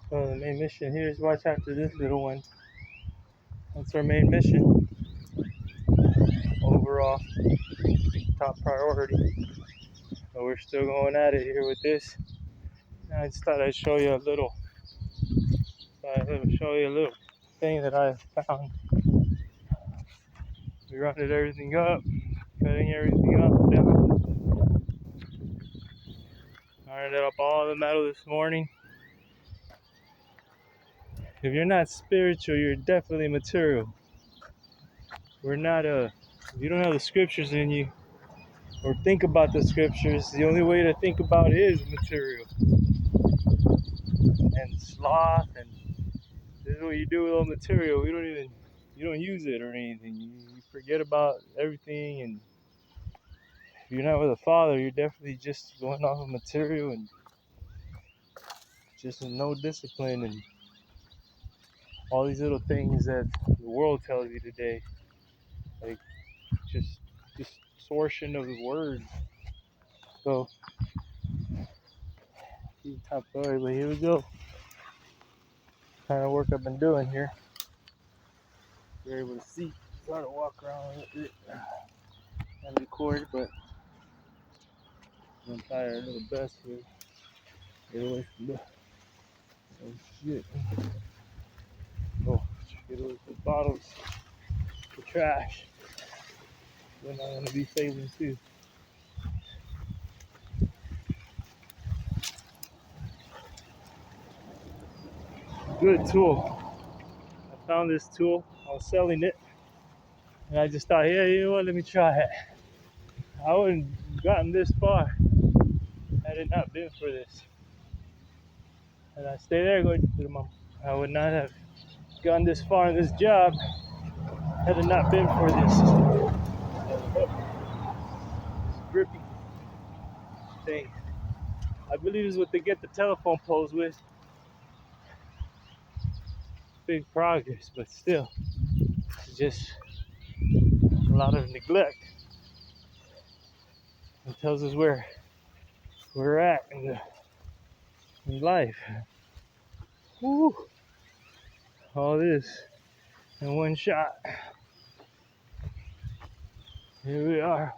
So the main mission here is watch after this little one. That's our main mission. Overall, top priority. But we're still going at it here with this. I just thought I'd show you a little thing that I found. We rounded everything up, cutting everything up down. I rounded up all the metal this morning. If you're not spiritual, you're definitely material. We're not if you don't have the scriptures in you or think about the scriptures, the only way to think about it is material. And sloth, and this is what you do with all material. You don't use it or anything. You forget about everything, and if you're not with a father, you're definitely just going off of material and just no discipline and all these little things that the world tells you today, like just distortion of the word. So top story, but here we go. Kind of work I've been doing here. You're able to see, try to walk around a little bit and record, but I'm gonna try our little best here. Get away from the shit. Oh, get away from the bottles, the trash. Then I'm gonna be saving too. Good tool. I found this tool. I was selling it, and I just thought, yeah, you know what? Let me try it. I wouldn't have gotten this far had it not been for this. And I stay there going to the mom. I would not have gone this far in this job had it not been for this gripping thing. I believe is what they get the telephone poles with. Big progress, but still, it's just a lot of neglect. It tells us where we're at in life. Woo! All this in one shot. Here we are.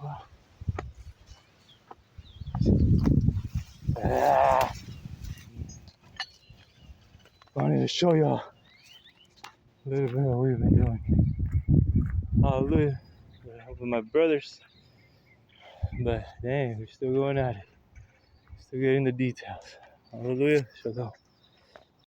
I wanted to show y'all a little bit of what we've been doing. Hallelujah. With my brothers. But dang, we're still going at it. Still getting the details. Hallelujah. Shalom.